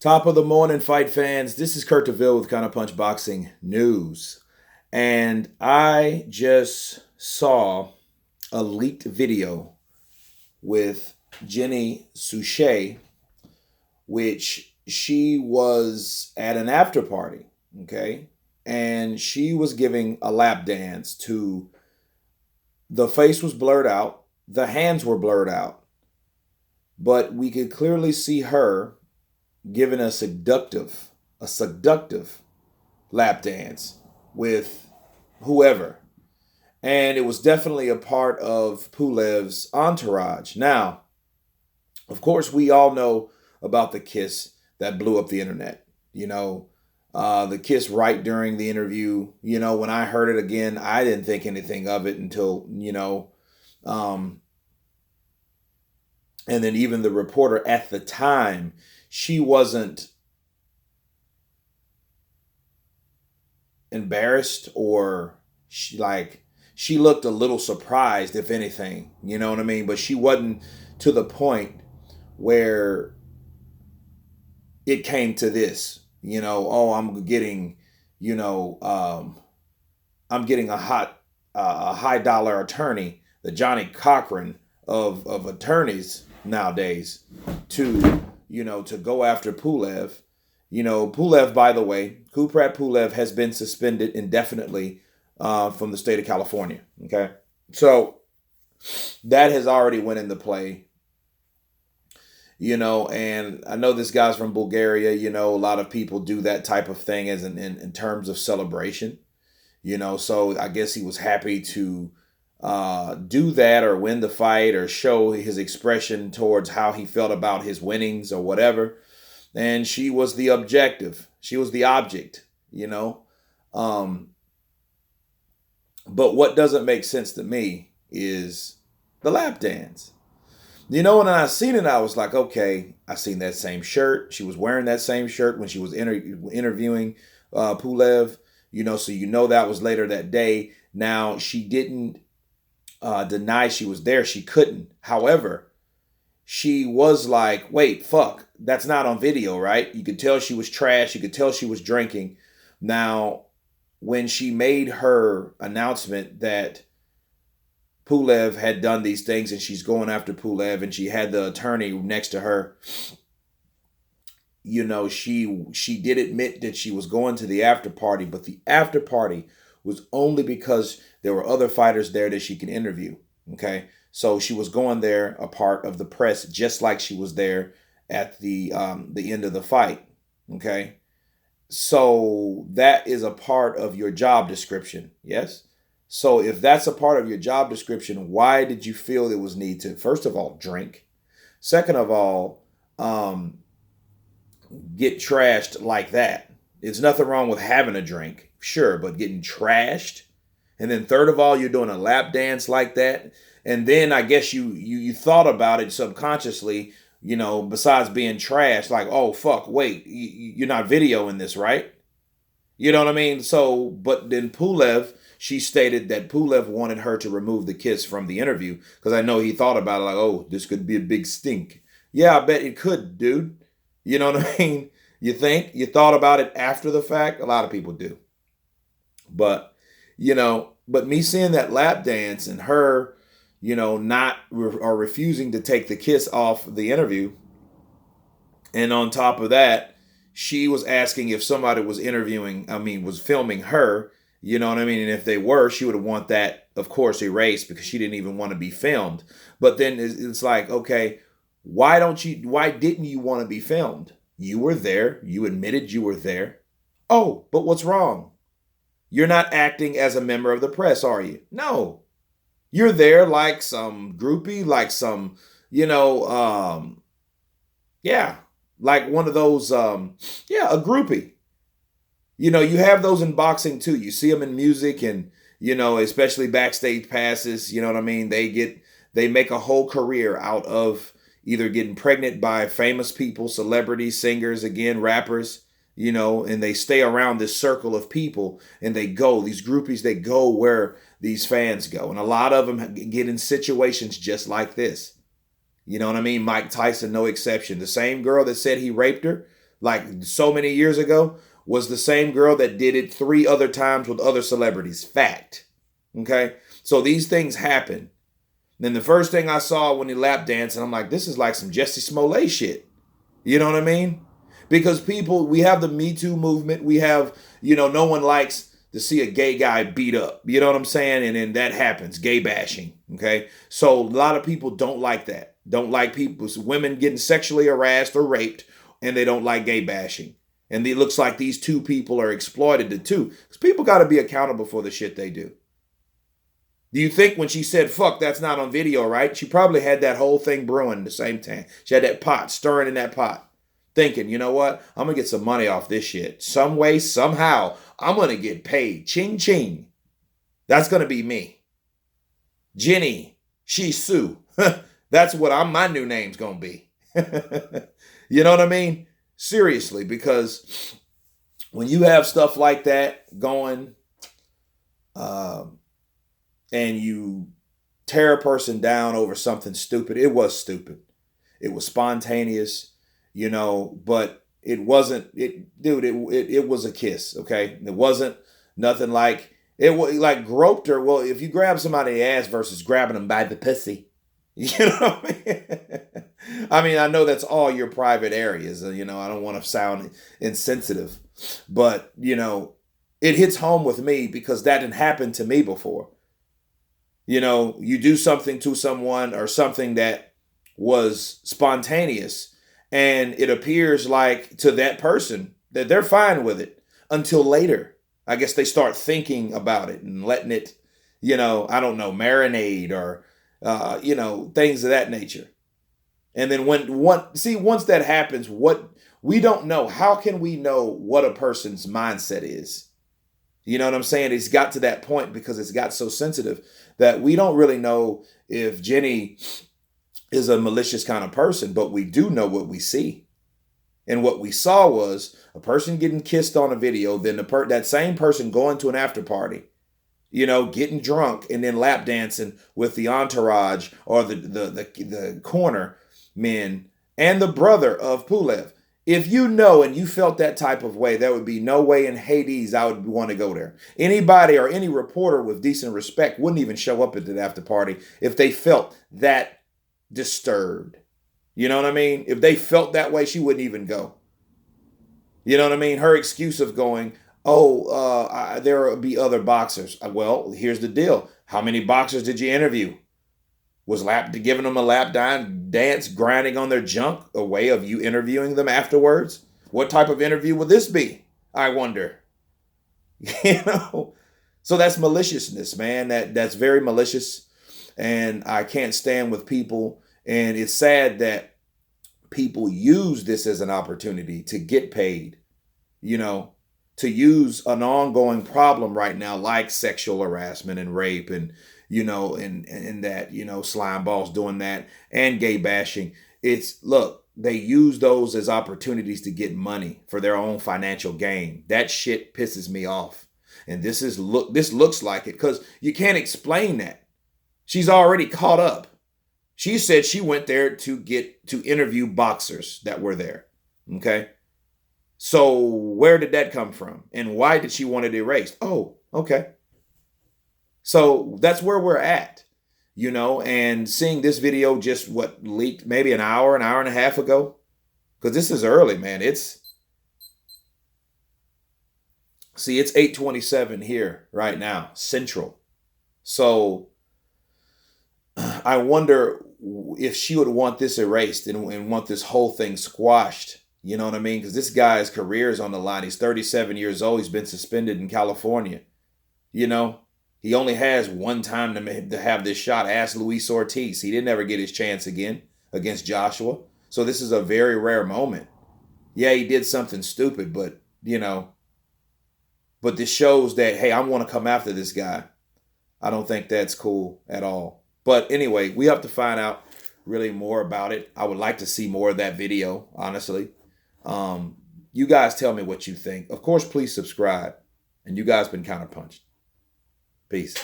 Top of the morning, fight fans. This is Kurt DeVille with Counterpunch Boxing News. And I just saw a leaked video with Jenny Sushe, which she was at an after party, okay? And she was giving a lap dance to, the face was blurred out, the hands were blurred out, but we could clearly see her giving a seductive lap dance with whoever. And it was definitely a part of Pulev's entourage. Now, of course, we all know about the kiss that blew up the internet. The kiss right during the interview. When I heard it again, I didn't think anything of it until, and then even the reporter at the time, she wasn't embarrassed or she looked a little surprised, if anything, you know what I mean? But she wasn't to the point where it came to this, oh, I'm getting a high dollar attorney, the Johnny Cochran of attorneys nowadays, to go after Pulev. Pulev, by the way, Kubrat Pulev has been suspended indefinitely from the state of California. Okay, so that has already went into play. And I know this guy's from Bulgaria. A lot of people do that type of thing as in terms of celebration. So I guess he was happy to do that or win the fight or show his expression towards how he felt about his winnings or whatever. And she was the objective. She was the object, But what doesn't make sense to me is the lap dance. When I seen it, I was like, okay, I seen that same shirt. She was wearing that same shirt when she was interviewing Pulev, so that was later that day. Now, she didn't deny she was there. She couldn't. However, she was like, wait, fuck, that's not on video, right? You could tell she was trash. You could tell she was drinking. Now, when she made her announcement that Pulev had done these things and she's going after Pulev and she had the attorney next to her, she did admit that she was going to the after party, but the after party was only because there were other fighters there that she could interview. Okay. So she was going there a part of the press, just like she was there at the end of the fight. Okay. So that is a part of your job description. Yes. So if that's a part of your job description, why did you feel there was need to, first of all, drink? Second of all, get trashed like that? There's nothing wrong with having a drink, sure, but getting trashed. And then third of all, you're doing a lap dance like that. And then I guess you thought about it subconsciously, besides being trashed, like, oh, fuck, wait, you're not videoing this, right? You know what I mean? So, but then Pulev, she stated that Pulev wanted her to remove the kiss from the interview because I know he thought about it like, oh, this could be a big stink. Yeah, I bet it could, dude. You know what I mean? You think? You thought about it after the fact? A lot of people do. But, but me seeing that lap dance and her, not or refusing to take the kiss off the interview. And on top of that, she was asking if somebody was was filming her, you know what I mean? And if they were, she would want that, of course, erased because she didn't even want to be filmed. But then it's like, okay, why didn't you want to be filmed? You were there. You admitted you were there. Oh, but what's wrong? You're not acting as a member of the press, are you? No. You're there like some groupie, like some, like one of those, a groupie. You have those in boxing too. You see them in music and, especially backstage passes, you know what I mean? They make a whole career out of either getting pregnant by famous people, celebrities, singers, again, rappers, and they stay around this circle of people and these groupies, they go where these fans go. And a lot of them get in situations just like this. You know what I mean? Mike Tyson, no exception. The same girl that said he raped her, like so many years ago, was the same girl that did it 3 other times with other celebrities. Fact. Okay? So these things happen. Then the first thing I saw when he lap danced, and I'm like, this is like some Jesse Smollett shit. You know what I mean? Because people, we have the Me Too movement. We have, no one likes to see a gay guy beat up. You know what I'm saying? And then that happens, gay bashing. Okay? So a lot of people don't like that. Don't like women getting sexually harassed or raped, and they don't like gay bashing. And it looks like these two people are exploited the two. Because people got to be accountable for the shit they do. Do you think when she said, fuck, that's not on video, right? She probably had that whole thing brewing at the same time. She had that pot, stirring in that pot, thinking, you know what? I'm going to get some money off this shit. Some way, somehow, I'm going to get paid. Ching, ching. That's going to be me. Jenny, she Sue. That's what my new name's going to be. You know what I mean? Seriously, because when you have stuff like that going, and you tear a person down over something stupid. It was stupid. It was spontaneous, but it wasn't, it was a kiss, okay? It wasn't nothing like, it was like groped her. Well, if you grab somebody in the ass versus grabbing them by the pussy, you know what I mean? I mean, I know that's all your private areas. I don't want to sound insensitive, but, it hits home with me because that didn't happen to me before. You do something to someone or something that was spontaneous, and it appears like to that person that they're fine with it until later. I guess they start thinking about it and letting it, I don't know, marinate or, things of that nature. And then once that happens, we don't know. How can we know what a person's mindset is? You know what I'm saying? It's got to that point because it's got so sensitive that we don't really know if Jenny is a malicious kind of person, but we do know what we see. And what we saw was a person getting kissed on a video, then that same person going to an after party, getting drunk and then lap dancing with the entourage or the corner men and the brother of Pulev. If you know and you felt that type of way, there would be no way in Hades I would want to go there. Anybody or any reporter with decent respect wouldn't even show up at the after party if they felt that disturbed. You know what I mean? If they felt that way, she wouldn't even go. You know what I mean? Her excuse of going, there will be other boxers. Well, here's the deal. How many boxers did you interview? Was giving them a lap dance, grinding on their junk, a way of you interviewing them afterwards? What type of interview would this be? I wonder. So that's maliciousness, man. That's very malicious, and I can't stand with people. And it's sad that people use this as an opportunity to get paid. To use an ongoing problem right now, like sexual harassment and rape and that, slime balls doing that and gay bashing. They use those as opportunities to get money for their own financial gain. That shit pisses me off. And this looks like it because you can't explain that. She's already caught up. She said she went there to interview boxers that were there. Okay. So where did that come from? And why did she want it erased? Oh, okay. So that's where we're at, and seeing this video just leaked maybe an hour and a half ago, because this is early, man. It's 8:27 here right now, Central. So I wonder if she would want this erased and want this whole thing squashed. You know what I mean? Because this guy's career is on the line. He's 37 years old. He's been suspended in California. He only has one time to have this shot. Ask Luis Ortiz. He didn't ever get his chance again against Joshua. So this is a very rare moment. Yeah, he did something stupid, but this shows that, hey, I want to come after this guy. I don't think that's cool at all. But anyway, we have to find out really more about it. I would like to see more of that video, honestly. You guys tell me what you think. Of course, please subscribe. And you guys been counterpunched. Peace.